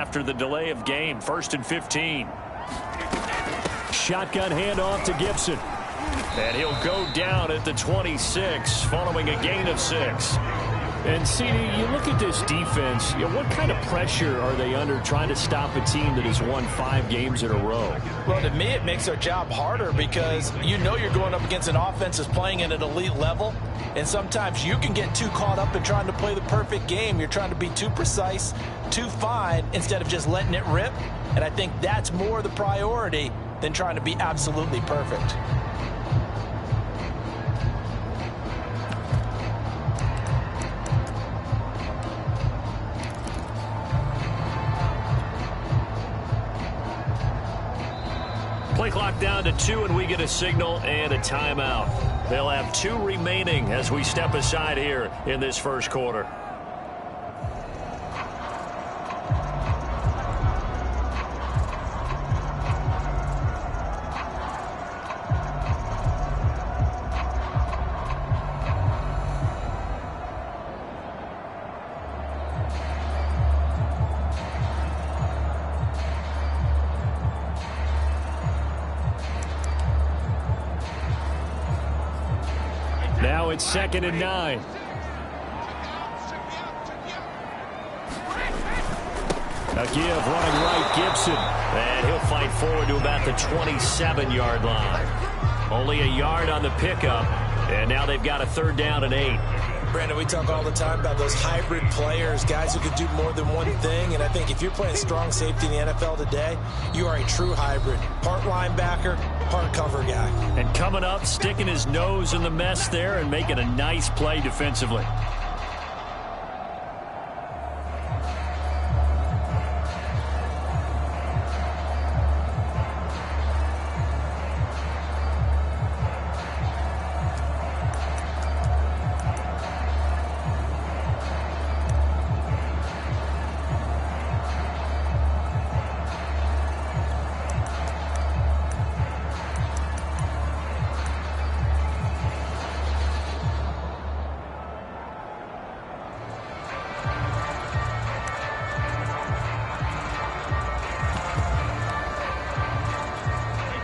after the delay of game. 1st and 15. Shotgun handoff to Gibson. And he'll go down at the 26 following a gain of 6. And, CD, you look at this defense, what kind of pressure are they under trying to stop a team that has won 5 games in a row? Well, to me, it makes their job harder because you know you're going up against an offense that's playing at an elite level, and sometimes you can get too caught up in trying to play the perfect game. You're trying to be too precise, too fine, instead of just letting it rip, and I think that's more the priority than trying to be absolutely perfect. Play clock down to 2, and we get a signal and a timeout. They'll have 2 remaining as we step aside here in this first quarter. Now it's 2nd and 9. A give running right, Gibson. And he'll fight forward to about the 27-yard line. Only a yard on the pickup, and now they've got a 3rd down and 8. Brandon, we talk all the time about those hybrid players, guys who can do more than one thing, and I think if you're playing strong safety in the NFL today, you are a true hybrid. Part linebacker, part cover guy. And coming up, sticking his nose in the mess there and making a nice play defensively.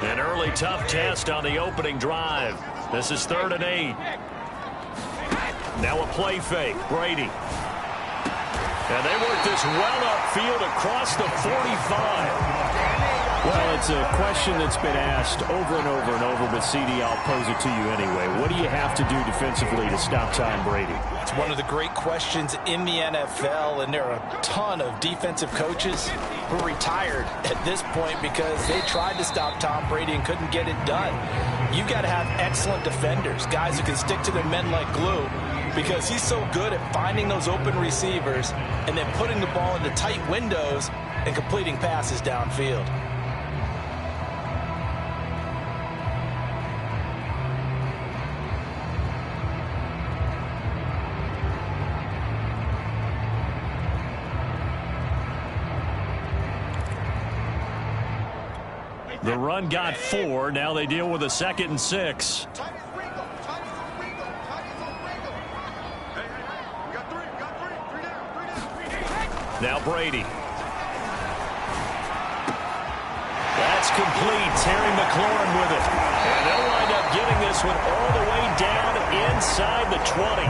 An early tough test on the opening drive. This is 3rd and 8. Now a play fake. Brady. And they work this well upfield across the 45. Well, it's a question that's been asked over and over and over, but CD, I'll pose it to you anyway. What do you have to do defensively to stop Tom Brady? It's one of the great questions in the NFL, and there are a ton of defensive coaches who are retired at this point because they tried to stop Tom Brady and couldn't get it done. You've got to have excellent defenders, guys who can stick to their men like glue, because he's so good at finding those open receivers and then putting the ball into tight windows and completing passes downfield. The run got 4. Now they deal with a 2nd and 6. Now Brady. That's complete. Terry McLaurin with it. And they'll wind up getting this one all the way down inside the 20.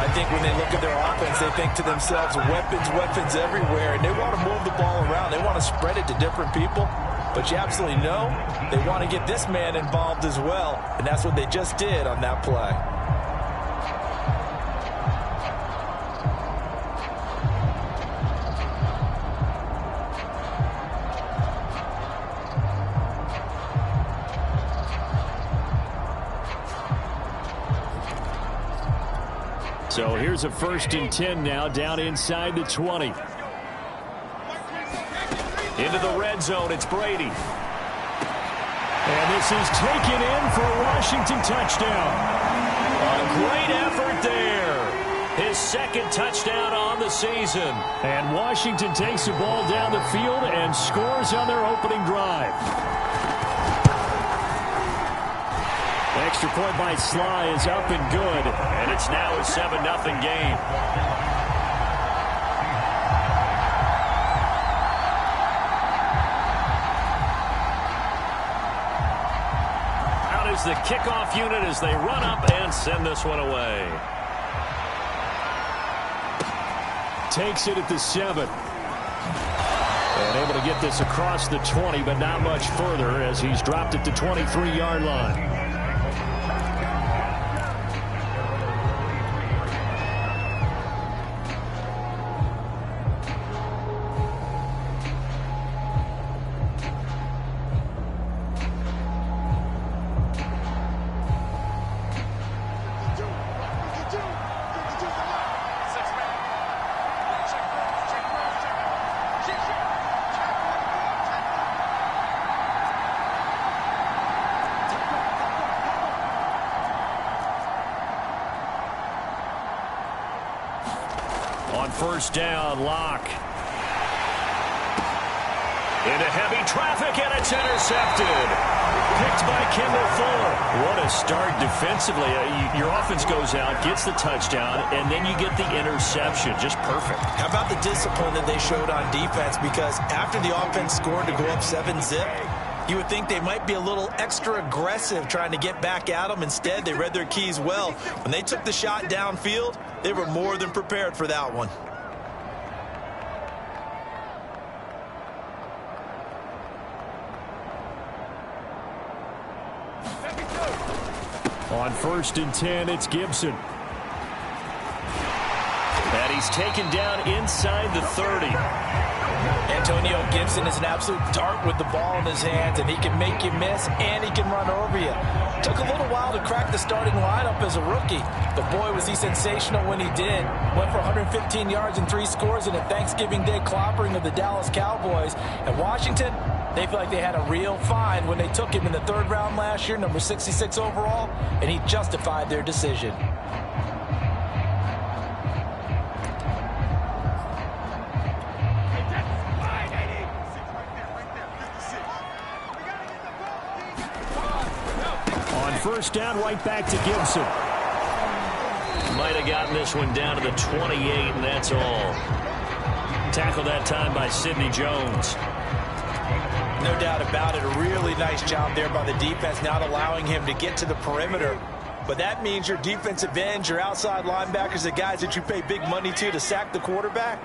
I think when they look at their offense, they think to themselves, weapons, weapons everywhere, and they want to move the ball around. They want to spread it to different people. But you absolutely know they want to get this man involved as well, and that's what they just did on that play. So here's a 1st and 10 now, down inside the 20. Into the red zone, it's Brady. And this is taken in for a Washington touchdown. A great effort there. His 2nd touchdown on the season. And Washington takes the ball down the field and scores on their opening drive. Extra point by Sly is up and good. And it's now a 7-0 game. is the kickoff unit as they run up and send this one away. Takes it at the 7. And able to get this across the 20, but not much further as he's dropped it to 23-yard line. On first down, Locke. Into heavy traffic, and it's intercepted. Picked by Kendall Fuller. What a start defensively. Your offense goes out, gets the touchdown, and then you get the interception. Just perfect. How about the discipline that they showed on defense? Because after the offense scored to go up 7-zip, you would think they might be a little extra aggressive trying to get back at them. Instead, they read their keys well. When they took the shot downfield, they were more than prepared for that one. On first and 10, it's Gibson. And he's taken down inside the 30. Antonio Gibson is an absolute dart with the ball in his hands, and he can make you miss, and he can run over you. Took a little while to crack the starting lineup as a rookie, but boy, was he sensational when he did. Went for 115 yards and 3 scores in a Thanksgiving Day clobbering of the Dallas Cowboys. And Washington, they feel like they had a real find when they took him in the 3rd round last year, number 66 overall, and he justified their decision. First down, right back to Gibson. Might have gotten this one down to the 28, and that's all. Tackled that time by Sidney Jones. No doubt about it. A really nice job there by the defense, not allowing him to get to the perimeter. But that means your defensive ends, your outside linebackers, the guys that you pay big money to sack the quarterback,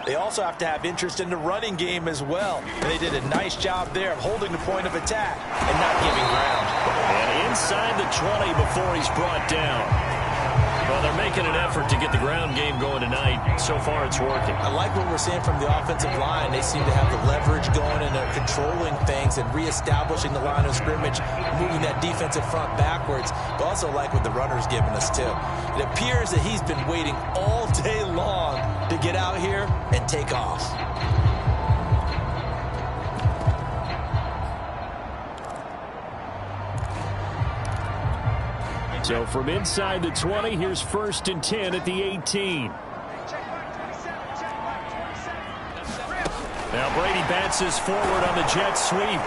they also have to have interest in the running game as well. And they did a nice job there of holding the point of attack and not giving ground. And inside the 20 before he's brought down. Well, they're making an effort to get the ground game going tonight. So far, it's working. I like what we're seeing from the offensive line. They seem to have the leverage going, and they're controlling things and reestablishing the line of scrimmage, moving that defensive front backwards. But also like what the runner's giving us, too. It appears that he's been waiting all day long to get out here and take off. So from inside the 20, here's first and 10 at the 18. Now Brady bounces forward on the jet sweep.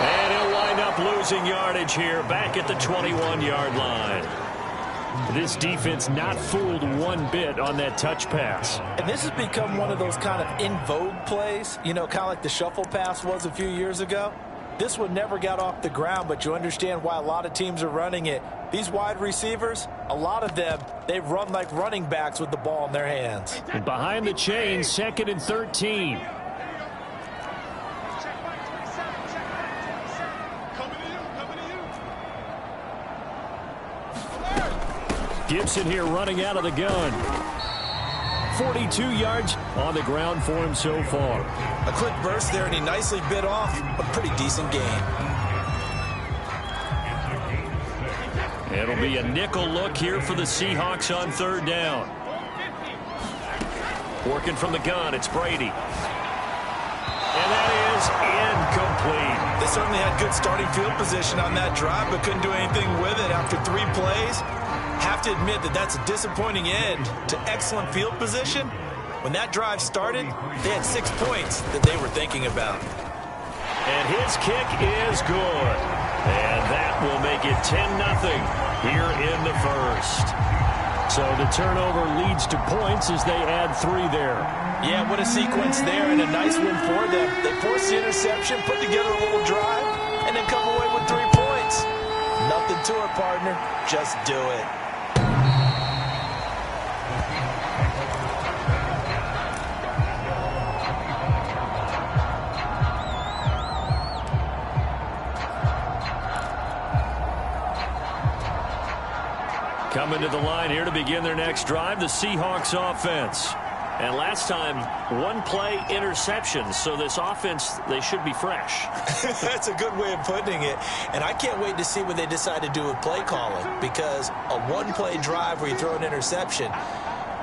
And he'll wind up losing yardage here back at the 21-yard line. This defense not fooled one bit on that touch pass. And this has become one of those kind of in vogue plays, you know, kind of like the shuffle pass was a few years ago. This one never got off the ground, but you understand why a lot of teams are running it. These wide receivers, a lot of them, they run like running backs with the ball in their hands. And behind the chain, 2nd and 13. Gibson here running out of the gun. 42 yards on the ground for him so far. A quick burst there, and he nicely bit off a pretty decent gain. It'll be a nickel look here for the Seahawks on 3rd down. Working from the gun, it's Brady. And that is incomplete. They certainly had good starting field position on that drive, but couldn't do anything with it after 3 plays. Have to admit that that's a disappointing end to excellent field position. When that drive started, they had 6 points that they were thinking about. And his kick is good. And that will make it 10-0 here in the first. So the turnover leads to points as they add 3 there. Yeah, what a sequence there, and a nice one for them. They forced the interception, put together a little drive, and then come away with 3 points. Nothing to it, partner. Just do it. Coming to the line here to begin their next drive, the Seahawks offense. And last time, one play interception. So this offense, they should be fresh. That's a good way of putting it. And I can't wait to see what they decide to do with play calling. Because a one-play drive where you throw an interception,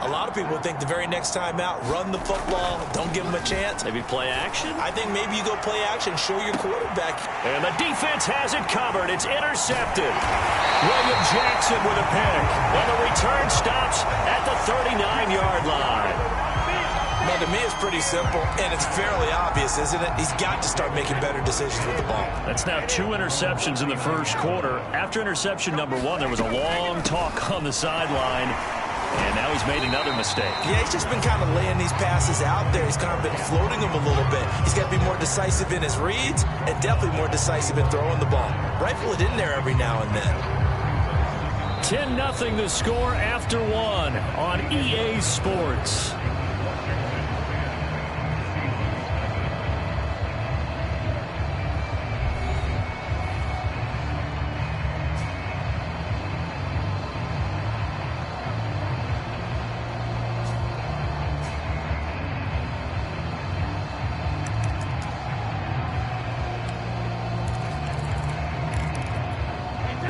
a lot of people think the very next time out, run the football, don't give them a chance. Maybe play action? I think maybe you go play action, show your quarterback. And the defense has it covered. It's intercepted. William Jackson with a pick. And the return stops at the 39-yard line. Now, to me, it's pretty simple, and it's fairly obvious, isn't it? He's got to start making better decisions with the ball. That's now 2 interceptions in the first quarter. After interception number 1, there was a long talk on the sideline. And now he's made another mistake. Yeah, he's just been kind of laying these passes out there. He's kind of been floating them a little bit. He's got to be more decisive in his reads and definitely more decisive in throwing the ball. Rifle it in there every now and then. 10-0 the score after 1 on EA Sports.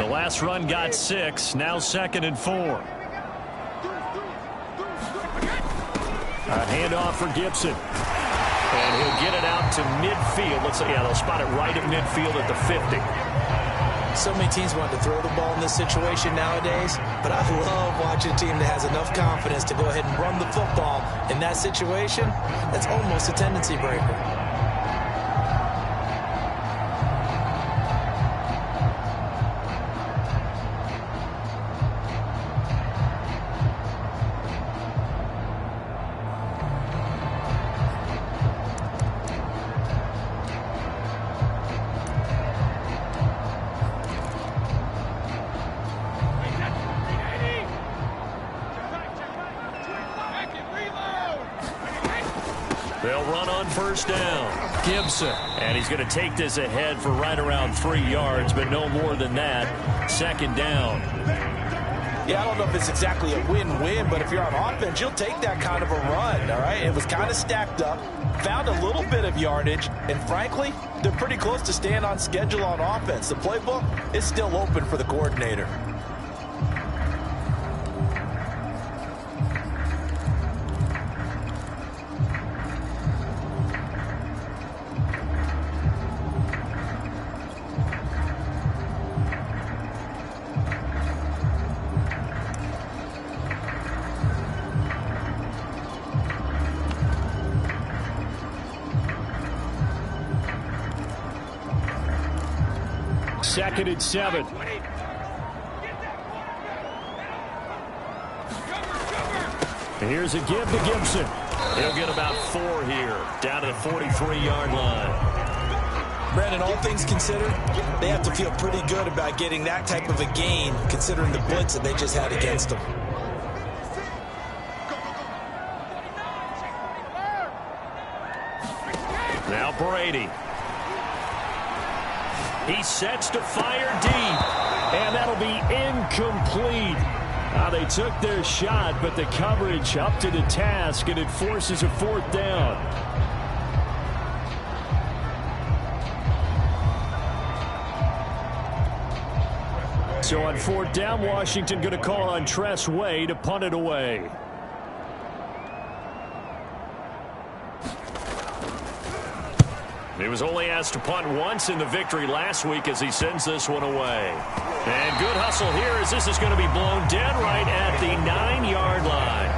Last run got 6. Now 2nd and 4. A handoff for Gibson. And he'll get it out to midfield. Let's say, yeah, they'll spot it right at midfield at the 50. So many teams want to throw the ball in this situation nowadays, but I love watching a team that has enough confidence to go ahead and run the football. In that situation, that's almost a tendency breaker. They'll run on first down. Gibson. And he's going to take this ahead for right around 3 yards, but no more than that. 2nd down. Yeah, I don't know if it's exactly a win-win, but if you're on offense, you'll take that kind of a run, all right? It was kind of stacked up, found a little bit of yardage, and frankly, they're pretty close to staying on schedule on offense. The playbook is still open for the coordinator. Second and 7. And here's a give to Gibson. He'll get about 4 here, down to the 43-yard line. Brandon, all things considered, they have to feel pretty good about getting that type of a gain, considering the blitz that they just had against them. Now Brady. He sets to fire deep. And that'll be incomplete. They took their shot, but the coverage up to the task, and it forces a 4th down. So on 4th down, Washington going to call on Tress Way to punt it away. He was only asked to punt once in the victory last week as he sends this one away. And good hustle here as this is going to be blown dead right at the 9-yard line.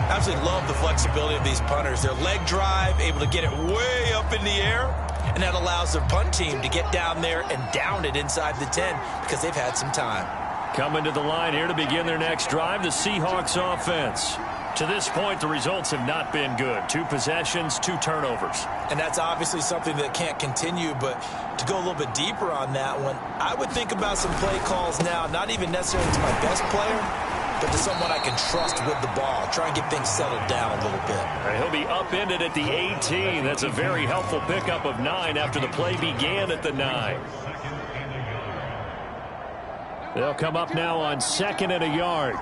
Absolutely love the flexibility of these punters. Their leg drive, able to get it way up in the air, and that allows their punt team to get down there and down it inside the 10 because they've had some time. Coming to the line here to begin their next drive, the Seahawks offense. To this point, the results have not been good. 2 possessions, 2 turnovers. And that's obviously something that can't continue, but to go a little bit deeper on that one, I would think about some play calls now, not even necessarily to my best player, but to someone I can trust with the ball. Try and get things settled down a little bit. He'll be upended at the 18. That's a very helpful pickup of 9 after the play began at the 9. They'll come up now on 2nd and a yard.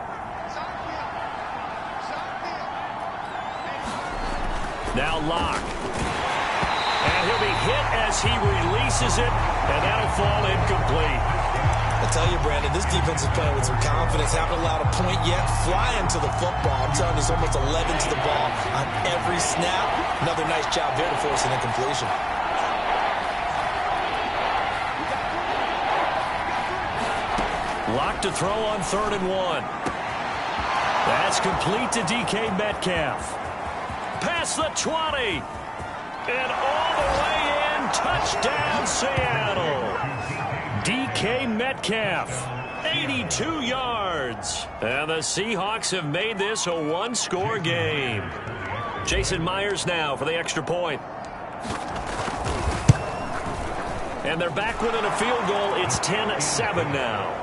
Now Locke. And he'll be hit as he releases it, and that'll fall incomplete. I tell you, Brandon, this defense is playing with some confidence. Haven't allowed a point yet. Flying to the football. I'm telling you, it's almost 11 to the ball on every snap. Another nice job there to force an incompletion. Locke to throw on 3rd and 1. That's complete to DK Metcalf. Past the 20. And all the way in. Touchdown, Seattle. DK Metcalf, 82 yards. And the Seahawks have made this a 1-score game. Jason Myers now for the extra point. And they're back within a field goal. It's 10-7 now.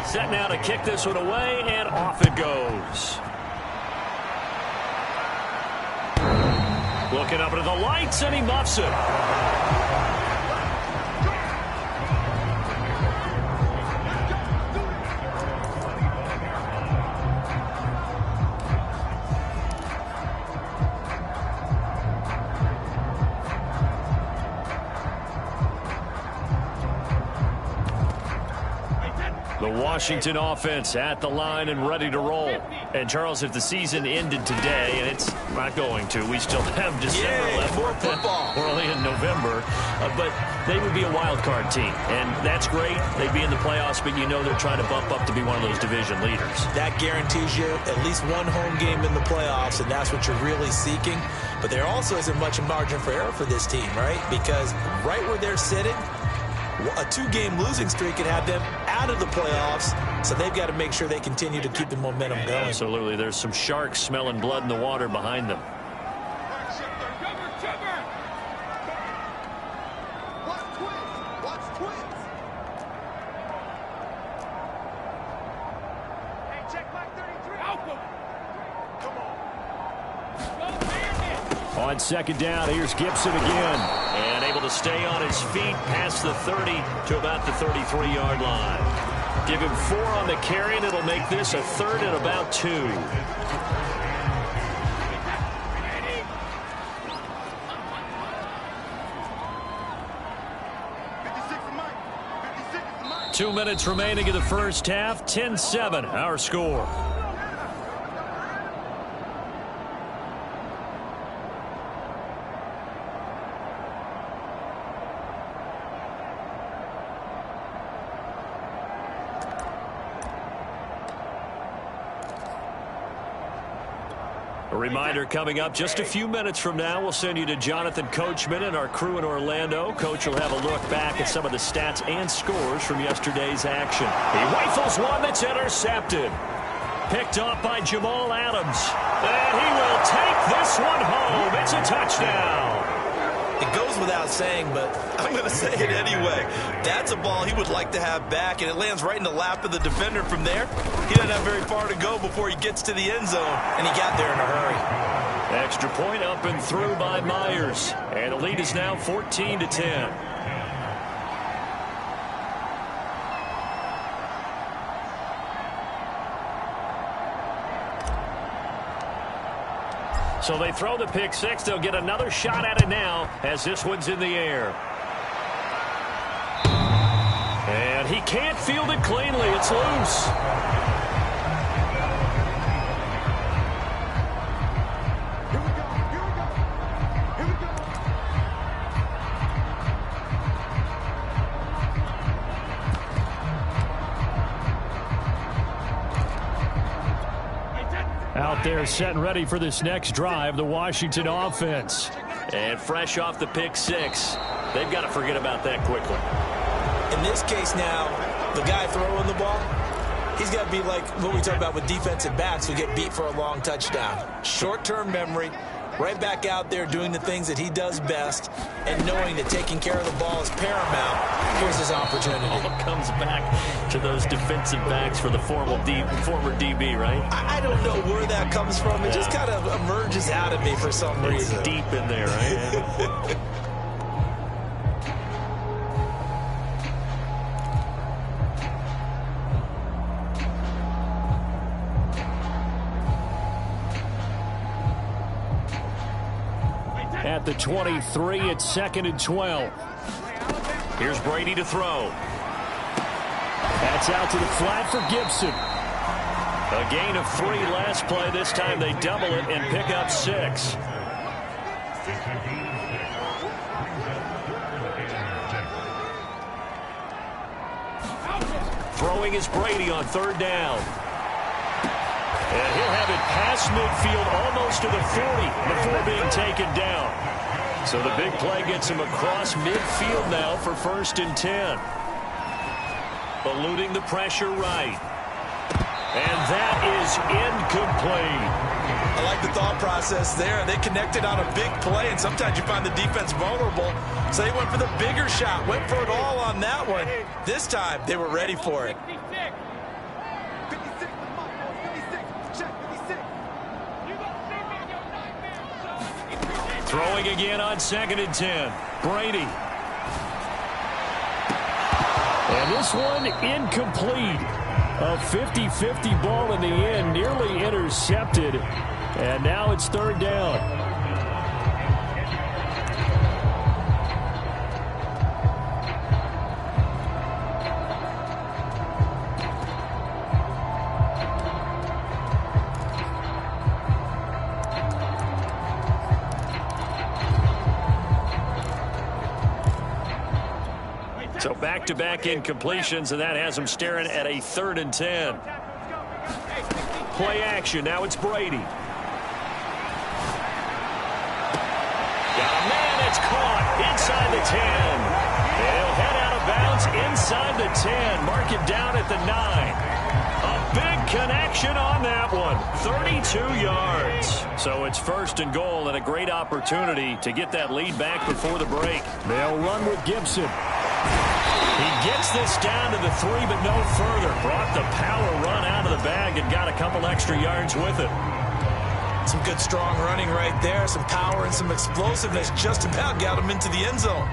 Set now to kick this one away, and off it goes. Looking up into the lights, and he muffs it. The Washington offense at the line and ready to roll. And, Charles, if the season ended today, and it's not going to, we still have December left. More football. We're only in November. But they would be a wild card team. And that's great. They'd be in the playoffs, but you know they're trying to bump up to be one of those division leaders. That guarantees you at least one home game in the playoffs, and that's what you're really seeking. But there also isn't much margin for error for this team, right? Because right where they're sitting, a 2-game losing streak could have them out of the playoffs, so they've got to make sure they continue to keep the momentum going. Absolutely. There's some sharks smelling blood in the water behind them. On 2nd down, here's Gibson again. And able to stay on his feet past the 30 to about the 33-yard line. Give him 4 on the carry, and it'll make this a 3rd and about 2. Two minutes remaining in the first half. 10-7, our score. A reminder coming up just a few minutes from now. We'll send you to Jonathan Coachman and our crew in Orlando. Coach will have a look back at some of the stats and scores from yesterday's action. He rifles one that's intercepted. Picked off by Jamal Adams. And he will take this one home. It's a touchdown. It goes without saying, but I'm going to say it anyway. That's a ball he would like to have back, and it lands right in the lap of the defender from there. He doesn't have very far to go before he gets to the end zone, and he got there in a hurry. Extra point up and through by Myers. And the lead is now 14-10. So they throw the pick six. They'll get another shot at it now as this one's in the air. And he can't field it cleanly. It's loose. Out there set and ready for this next drive, the Washington offense. And fresh off the pick six, they've got to forget about that quickly. In this case now, the guy throwing the ball, he's got to be like what we talk about with defensive backs who get beat for a long touchdown. Short-term memory, right back out there doing the things that he does best, and knowing that taking care of the ball is paramount. Here's his opportunity. All comes back to those defensive backs for the former DB, right? I don't know where that comes from. It just kind of emerges out of me for some reason. It's deep in there, right? At the 23, it's 2nd and 12. Here's Brady to throw. That's out to the flat for Gibson. A gain of 3 last play. This time they double it and pick up 6. Throwing is Brady on 3rd down. And he'll have it past midfield almost to the 40 before being taken down. So the big play gets him across midfield now for 1st and 10. Eluding the pressure right. And that is incomplete. I like the thought process there. They connected on a big play, and sometimes you find the defense vulnerable. So they went for the bigger shot, went for it all on that one. This time, they were ready for it. Throwing again on 2nd and 10. Brady. And this one incomplete. A 50-50 ball in the end, nearly intercepted. And now it's 3rd down. So back-to-back incompletions, and that has them staring at a 3rd and 10. Play action. Now it's Brady. Got a man. It's caught inside the 10. And he'll head out of bounds inside the 10. Mark it down at the 9. A big connection on that one. 32 yards. So it's 1st and goal, and a great opportunity to get that lead back before the break. They'll run with Gibson. He gets this down to the 3, but no further. Brought the power run out of the bag and got a couple extra yards with it. Some good, strong running right there. Some power and some explosiveness just about got him into the end zone.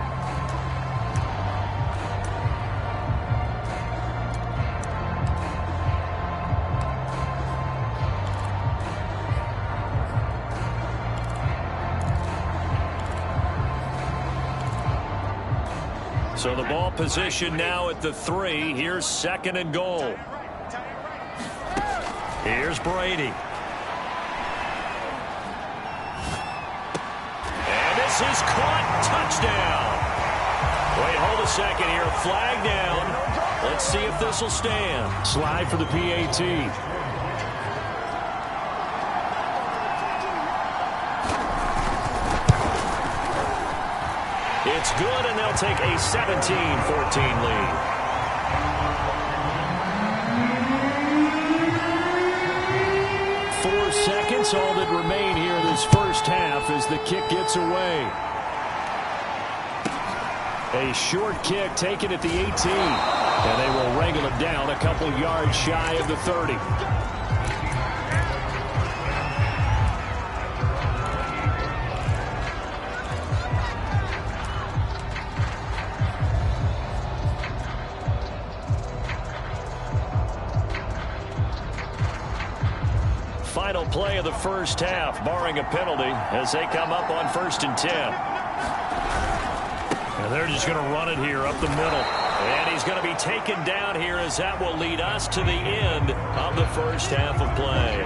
So the ball position now at the 3. Here's 2nd and goal. Here's Brady. And this is caught. Touchdown. Wait, hold a second here. Flag down. Let's see if this will stand. Slide for the PAT. It's good, and they'll take a 17-14 lead. Four seconds, all that remain here in this first half as the kick gets away. A short kick taken at the 18. And they will wrangle it down a couple yards shy of the 30. Final play of the first half, barring a penalty, as they come up on 1st and 10. And they're just going to run it here up the middle. And he's going to be taken down here, as that will lead us to the end of the first half of play.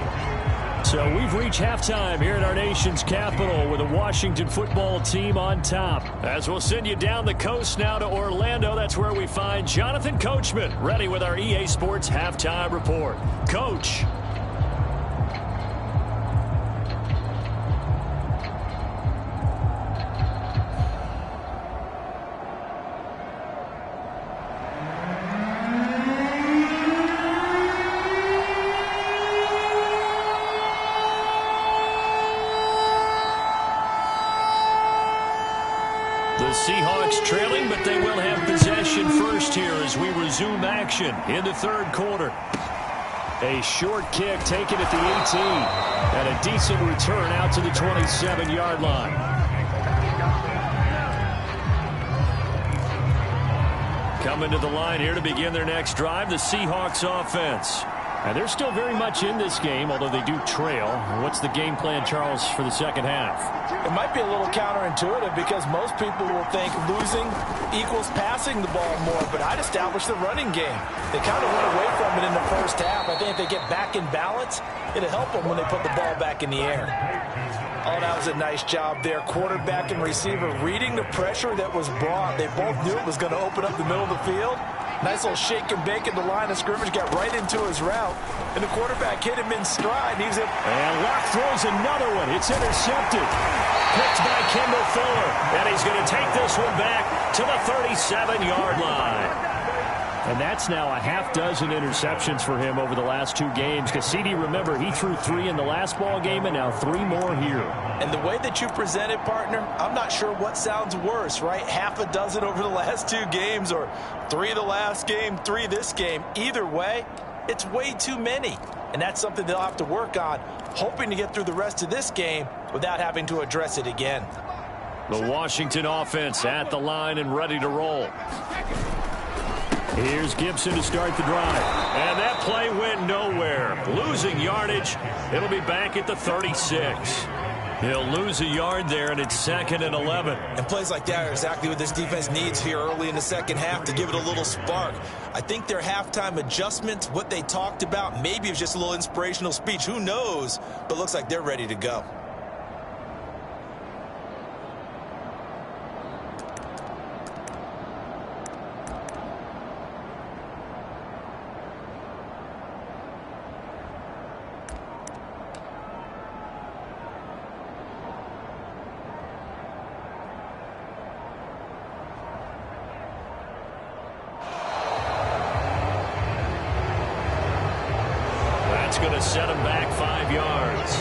So we've reached halftime here in our nation's capital with the Washington football team on top. As we'll send you down the coast now to Orlando, that's where we find Jonathan Coachman ready with our EA Sports halftime report. Coach. Seahawks trailing, but they will have possession first here as we resume action in the third quarter. A short kick taken at the 18. And a decent return out to the 27-yard line. Coming to the line here to begin their next drive, the Seahawks offense. And they're still very much in this game, although they do trail. What's the game plan, Charles, for the second half? It might be a little counterintuitive because most people will think losing equals passing the ball more, but I'd establish the running game. They kind of went away from it in the first half. I think if they get back in balance, it'll help them when they put the ball back in the air. Oh, that was a nice job there. Quarterback and receiver reading the pressure that was brought. They both knew it was going to open up the middle of the field. Nice little shake and bake at the line of scrimmage, got right into his route, and the quarterback hit him in stride. And Locke throws another one. It's intercepted. Picked by Kendall Fuller, and he's going to take this one back to the 37-yard line. And that's now a half dozen interceptions for him over the last 2 games. Cassidy, remember, he threw 3 in the last ball game and now 3 more here. And the way that you present it, partner, I'm not sure what sounds worse, right? Half a dozen over the last 2 games or 3 the last game, 3 this game. Either way, it's way too many. And that's something they'll have to work on, hoping to get through the rest of this game without having to address it again. The Washington offense at the line and ready to roll. Here's Gibson to start the drive. And that play went nowhere. Losing yardage. It'll be back at the 36. He'll lose a yard there, and it's 2nd and 11. And plays like that are exactly what this defense needs here early in the second half to give it a little spark. I think their halftime adjustments, what they talked about, maybe it was just a little inspirational speech. Who knows? But looks like they're ready to go. Going to set him back 5 yards.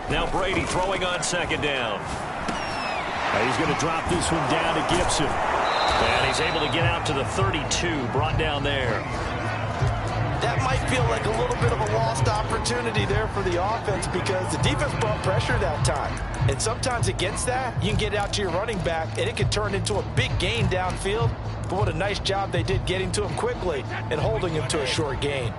Now Brady throwing on 2nd down. He's going to drop this one down to Gibson. And he's able to get out to the 32, brought down there. That might feel like a little bit of a lost opportunity there for the offense because the defense brought pressure that time. And sometimes against that, you can get out to your running back, and it can turn into a big gain downfield. But what a nice job they did getting to him quickly and holding him to a short gain.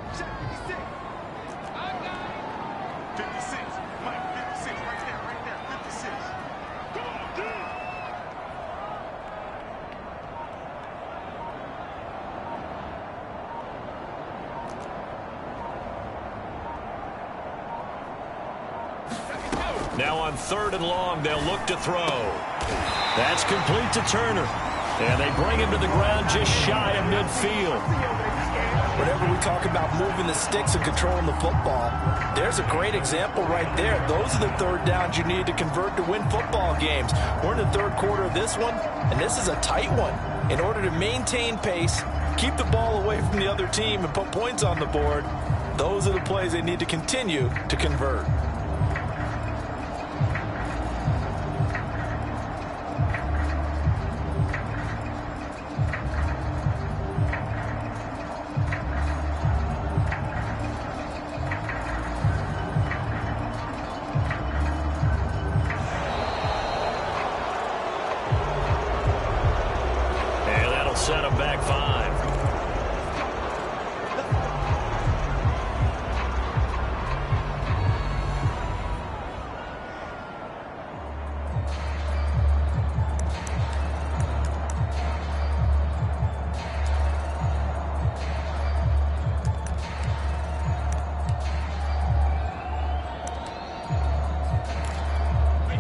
Now on 3rd and long, they'll look to throw. That's complete to Turner. And they bring him to the ground just shy of midfield. Whenever we talk about moving the sticks and controlling the football, there's a great example right there. Those are the 3rd downs you need to convert to win football games. We're in the 3rd quarter of this one, and this is a tight one. In order to maintain pace, keep the ball away from the other team, and put points on the board, those are the plays they need to continue to convert. Set him back 5.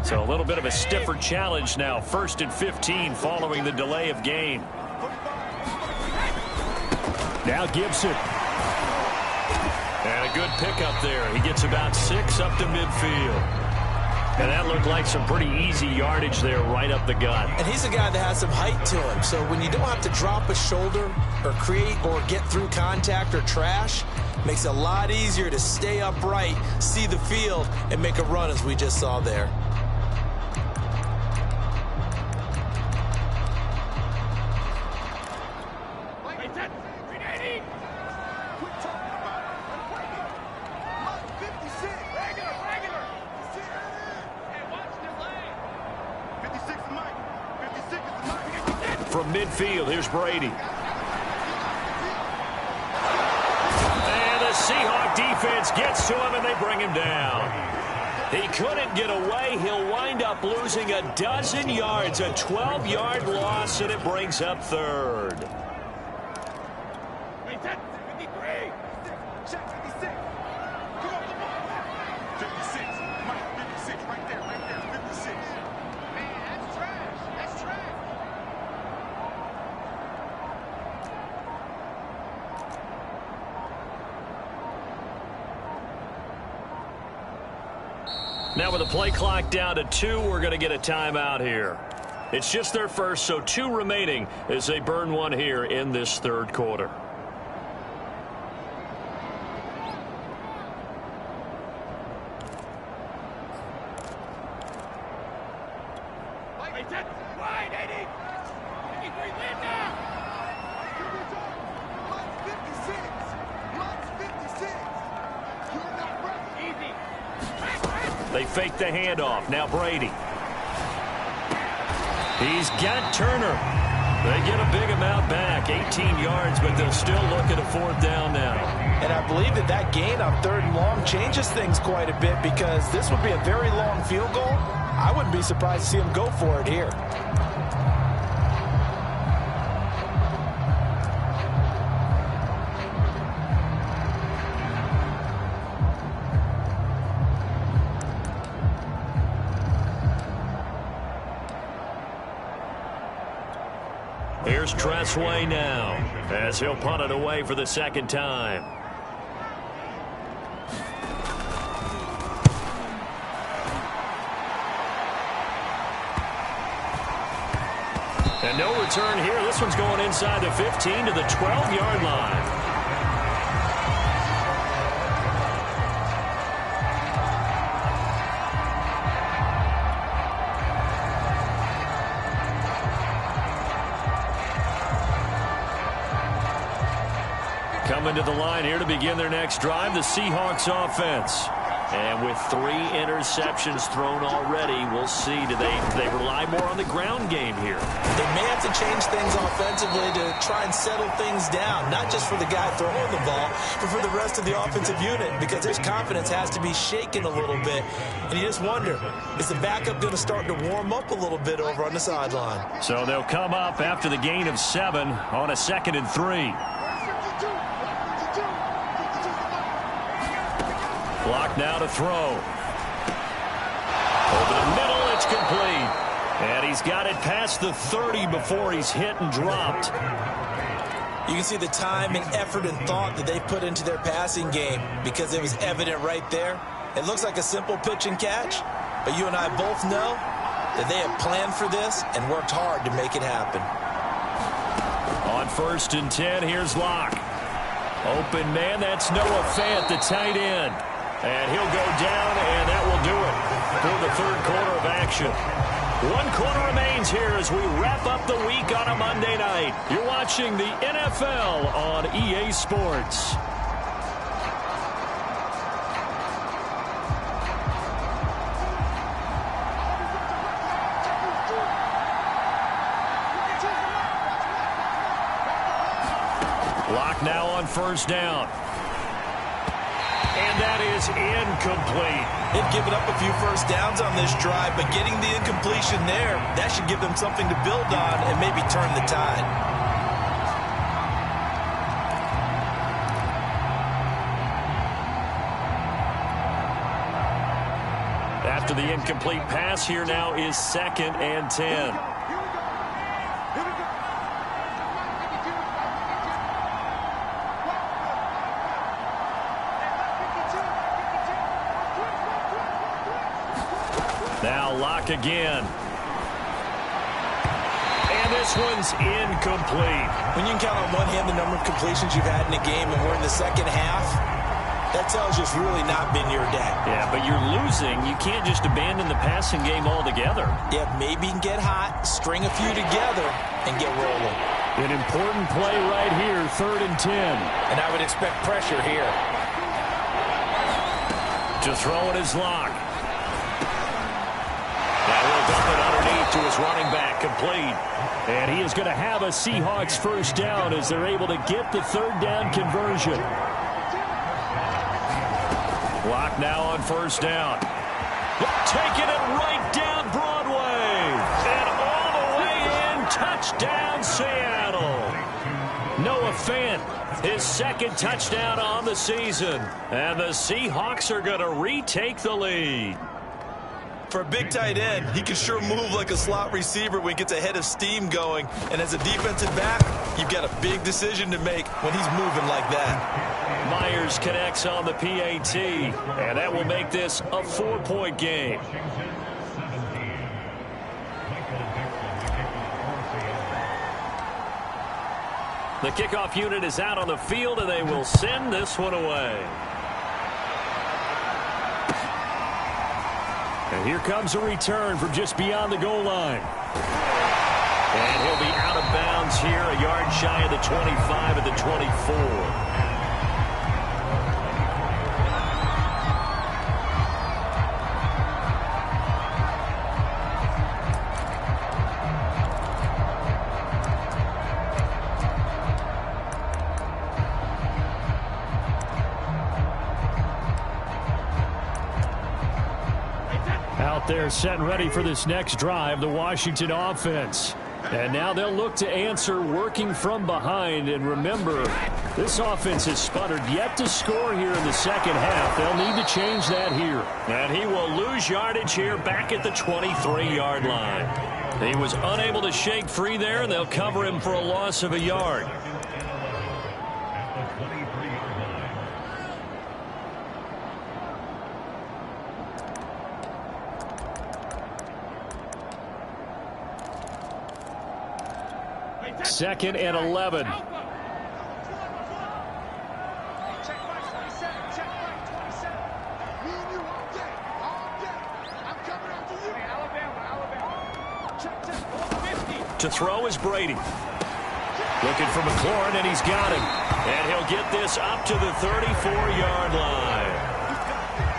So a little bit of a stiffer challenge now. 1st and 15 following the delay of game. Now Gibson. And a good pickup there. He gets about 6 up to midfield. And that looked like some pretty easy yardage there right up the gut. And he's a guy that has some height to him. So when you don't have to drop a shoulder or create or get through contact or trash, makes it a lot easier to stay upright, see the field, and make a run as we just saw there. From midfield, here's Brady. And the Seahawk defense gets to him, and they bring him down. He couldn't get away. He'll wind up losing a dozen yards, a 12-yard loss, and it brings up third. Now with the play clock down to 2, we're going to get a timeout here. It's just their first, so 2 remaining as they burn one here in this third quarter. They fake the handoff. Now Brady. He's got Turner. They get a big amount back, 18 yards, but they'll still look at a 4th down now. And I believe that gain on 3rd and long changes things quite a bit because this would be a very long field goal. I wouldn't be surprised to see him go for it here. Here's Tressway now as he'll punt it away for the 2nd time. And no return here. This one's going inside the 15 to the 12-yard line. Coming to the line here to begin their next drive, the Seahawks offense. And with 3 interceptions thrown already, we'll see. Do they rely more on the ground game here? They may have to change things offensively to try and settle things down, not just for the guy throwing the ball, but for the rest of the offensive unit, because his confidence has to be shaken a little bit. And you just wonder, is the backup going to start to warm up a little bit over on the sideline? So they'll come up after the gain of 7 on a 2nd and 3. Clock now to throw. Over the middle, it's complete. And he's got it past the 30 before he's hit and dropped. You can see the time and effort and thought that they put into their passing game because it was evident right there. It looks like a simple pitch and catch, but you and I both know that they have planned for this and worked hard to make it happen. On 1st and 10, here's Locke. Open man, that's Noah Fant, the tight end. And he'll go down, and that will do it for the 3rd quarter of action. 1 quarter remains here as we wrap up the week on a Monday night. You're watching the NFL on EA Sports. Locke now on 1st down. And that is incomplete. They've given up a few 1st downs on this drive, but getting the incompletion there, that should give them something to build on and maybe turn the tide. After the incomplete pass, here now is 2nd and 10. Now Locke again. And this one's incomplete. When you can count on one hand the number of completions you've had in a game and we're in the second half, that tells you it's really not been your day. Yeah, but you're losing. You can't just abandon the passing game altogether. Yeah, maybe you can get hot, string a few together, and get rolling. An important play right here, 3rd and 10. And I would expect pressure here. To throw it is Locke. That will dump it underneath to his running back, complete. And he is going to have a Seahawks first down as they're able to get the 3rd down conversion. Locke now on first down. Taking it right down Broadway. And all the way in, touchdown Seattle. Noah Fant, his 2nd touchdown on the season. And the Seahawks are going to retake the lead. For a big tight end, he can sure move like a slot receiver when he gets a head of steam going. And as a defensive back, you've got a big decision to make when he's moving like that. Myers connects on the PAT, and that will make this a 4-point game. The kickoff unit is out on the field, and they will send this one away. And here comes a return from just beyond the goal line. And he'll be out of bounds here, a yard shy of the 25 at the 24. Out there set and ready for this next drive, the Washington offense. And now they'll look to answer working from behind. And remember, this offense has sputtered yet to score here in the second half. They'll need to change that here. And he will lose yardage here back at the 23-yard line. He was unable to shake free there, and they'll cover him for a loss of a yard. Second and 11. To throw is Brady. Looking for McLaurin, and he's got him. And he'll get this up to the 34-yard line.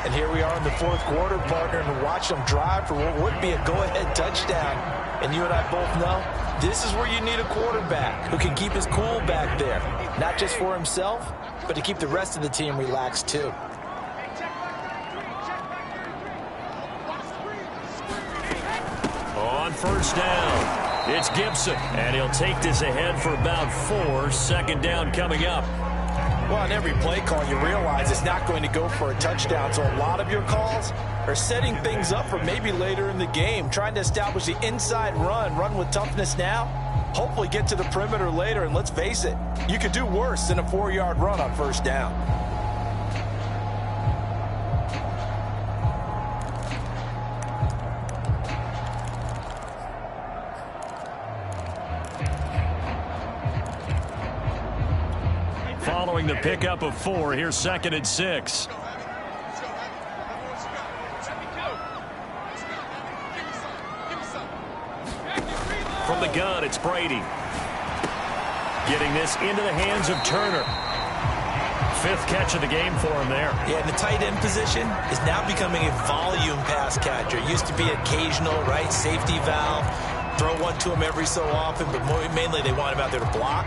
And here we are in the 4th quarter, partner, and watch them drive for what would be a go-ahead touchdown. And you and I both know this is where you need a quarterback who can keep his cool back there. Not just for himself, but to keep the rest of the team relaxed too. On first down, it's Gibson. And he'll take this ahead for about 4. 2nd down coming up. Well, on every play call, you realize it's not going to go for a touchdown. So a lot of your calls are setting things up for maybe later in the game, trying to establish the inside run with toughness now, hopefully get to the perimeter later. And let's face it, you could do worse than a 4-yard run on first down. Following the pickup of 4, here's 2nd and 6. From the gun, it's Brady. Getting this into the hands of Turner. 5th catch of the game for him there. Yeah, and the tight end position is now becoming a volume pass catcher. It used to be occasional, right, safety valve. Throw one to him every so often, but mainly they want him out there to block.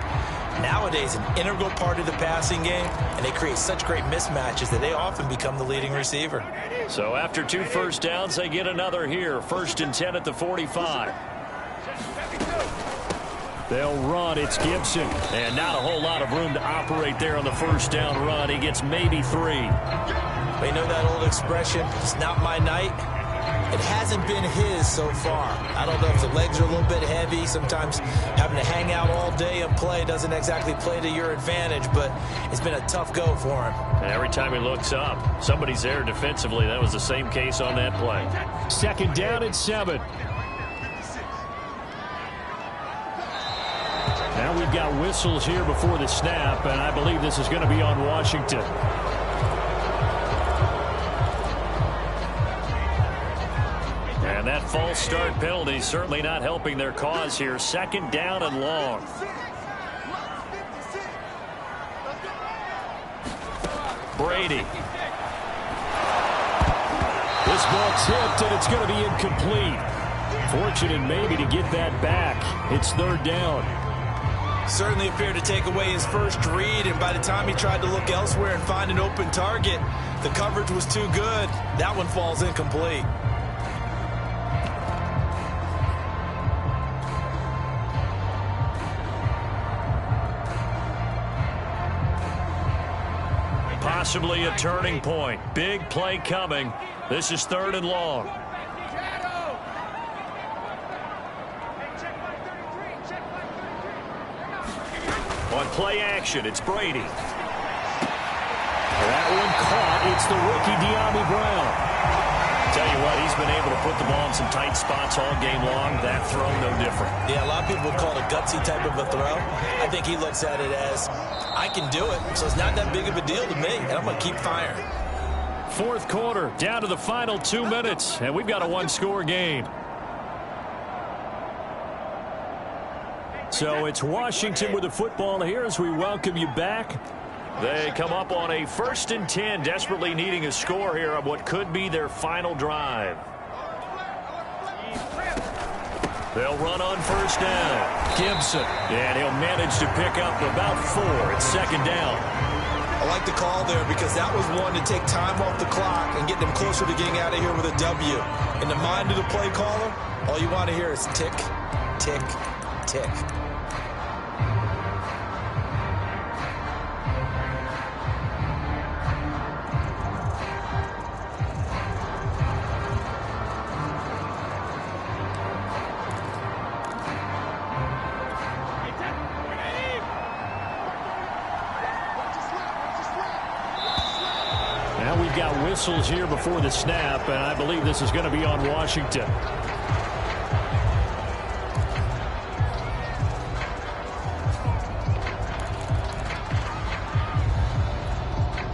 Nowadays, an integral part of the passing game, and they create such great mismatches that they often become the leading receiver. So after 2 first downs, they get another here. 1st and 10 at the 45. They'll run. It's Gibson. And not a whole lot of room to operate there on the first down run. He gets maybe 3. They know that old expression, it's not my night. It hasn't been his so far. I don't know if the legs are a little bit heavy. Sometimes having to hang out all day and play doesn't exactly play to your advantage, but it's been a tough go for him. Every time he looks up, somebody's there defensively. That was the same case on that play. Second down and 7. Now we've got whistles here before the snap, and I believe this is going to be on Washington. And that false start penalty certainly not helping their cause here. Second down and long. Brady. This ball tipped, and it's going to be incomplete. Fortunate maybe to get that back. It's third down. Certainly appeared to take away his first read, and by the time he tried to look elsewhere and find an open target, the coverage was too good. That one falls incomplete. Possibly a turning point. Big play coming. This is third and long. On play action, it's Brady. That one caught. It's the rookie De'Ami Brown. Tell you what, he's been able to put the ball in some tight spots all game long. That throw, no different. Yeah, a lot of people would call it a gutsy type of a throw. I think he looks at it as, I can do it, so it's not that big of a deal to me, and I'm going to keep firing. Fourth quarter, down to the final 2 minutes, and we've got a one-score game. So it's Washington with the football here as we welcome you back. They come up on a 1st and 10, desperately needing a score here on what could be their final drive. They'll run on first down. Gibson. And he'll manage to pick up about 4. It's second down. I like the call there because that was one to take time off the clock and get them closer to getting out of here with a W. In the mind of the play caller, all you want to hear is tick, tick, tick. Now we've got whistles here before the snap, and I believe this is going to be on Washington.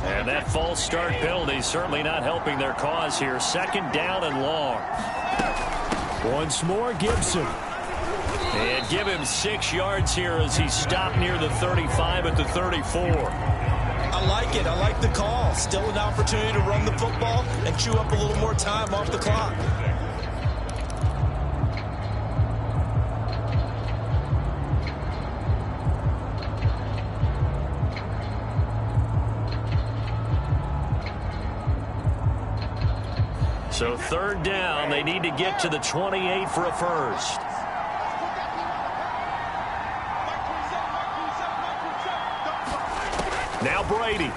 And that false start penalty certainly not helping their cause here. Second down and long. Once more, Gibson. And give him 6 yards here as he stopped near the 35 at the 34. I like it. I like the call. Still an opportunity to run the football and chew up a little more time off the clock. So third down, they need to get to the 28 for a first. Now Brady.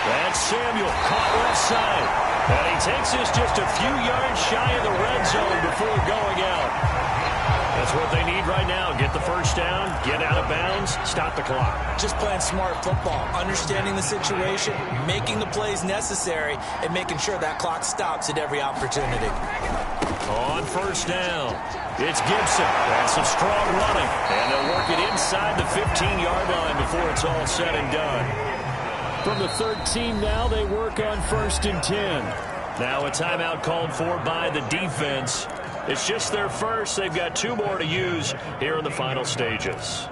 That's Samuel, caught left side. And he takes this just a few yards shy of the red zone before going out. That's what they need right now. Get the first down, get out of bounds, stop the clock. Just playing smart football, understanding the situation, making the plays necessary, and making sure that clock stops at every opportunity. On first down, it's Gibson. That's some strong running. And they'll work it inside the 15-yard line before it's all said and done. From the 13 now, they work on 1st and 10. Now a timeout called for by the defense. It's just their first. They've got 2 more to use here in the final stages.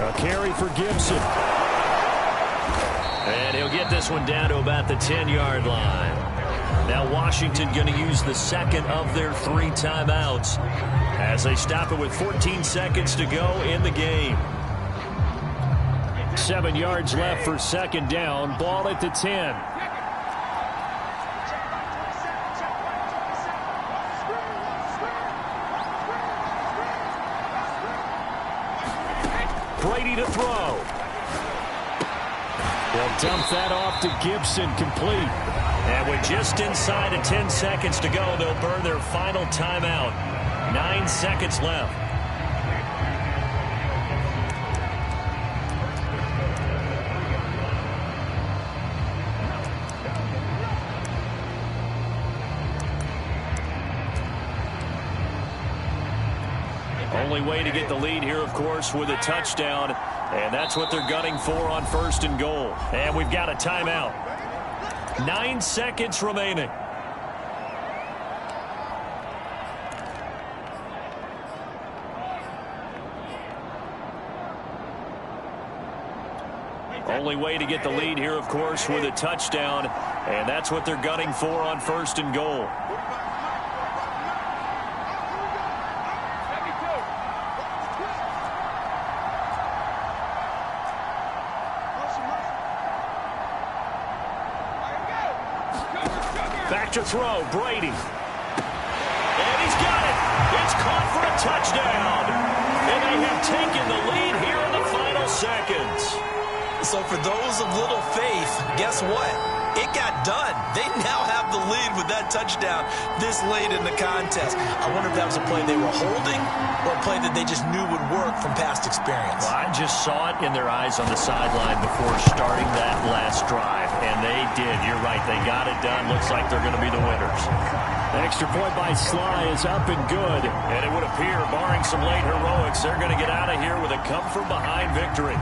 A carry for Gibson. And he'll get this one down to about the 10-yard line. Now Washington going to use the second of their 3 timeouts as they stop it with 14 seconds to go in the game. 7 yards left for second down. Ball at the 10. Brady to throw. They'll dump that off to Gibson, complete. And with just inside of 10 seconds to go, they'll burn their final timeout. 9 seconds left. Only way to get the lead here, of course, with a touchdown. And that's what they're gunning for on 1st and goal. And we've got a timeout. 9 seconds remaining. Only way to get the lead here, of course, with a touchdown. And that's what they're gunning for on 1st and goal. Back to throw, Brady. And he's got it. It's caught for a touchdown. And they have taken the lead here in the final seconds. So for those of little faith, guess what? It got done. They now have the lead with that touchdown this late in the contest. I wonder if that was a play they were holding or a play that they just knew would work from past experience. Well, I just saw it in their eyes on the sideline before starting that last drive, and they did. You're right. They got it done. Looks like they're going to be the winners. The extra point by Sly is up and good. And it would appear, barring some late heroics, they're going to get out of here with a come-from-behind victory.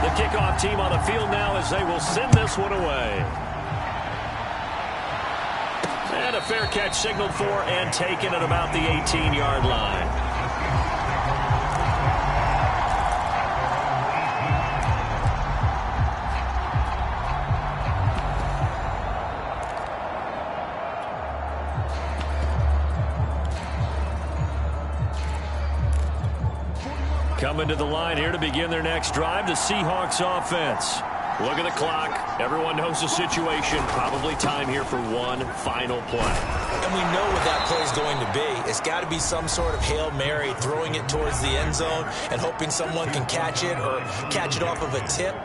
The kickoff team on the field now as they will send this one away. And a fair catch signaled for and taken at about the 18-yard line. Coming to the line here to begin their next drive, the Seahawks offense. Look at the clock. Everyone knows the situation. Probably time here for one final play. And we know what that play is going to be. It's got to be some sort of Hail Mary, throwing it towards the end zone and hoping someone can catch it or catch it off of a tip.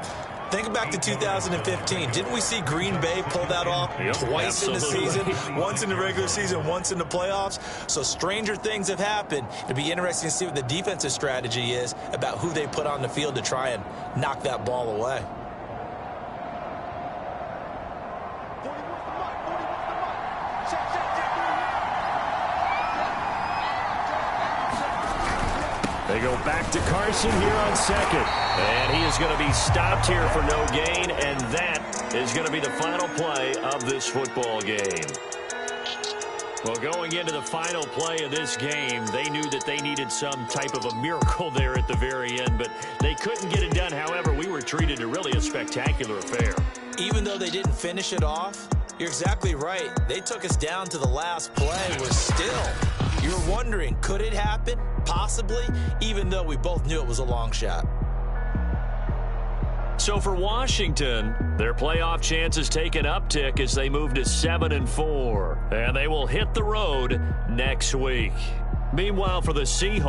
Think back to 2015. Didn't we see Green Bay pull that off twice in the season? Once in the regular season, once in the playoffs. So stranger things have happened. It'll be interesting to see what the defensive strategy is about who they put on the field to try and knock that ball away. They go back to Carson here on second. And he is going to be stopped here for no gain, and that is going to be the final play of this football game. Well, going into the final play of this game, they knew that they needed some type of a miracle there at the very end, but they couldn't get it done. However, we were treated to really a spectacular affair. Even though they didn't finish it off, you're exactly right. They took us down to the last play. We're still, you're wondering, could it happen? Possibly, even though we both knew it was a long shot. So for Washington, their playoff chances take an uptick as they move to 7-4. And they will hit the road next week. Meanwhile, for the Seahawks,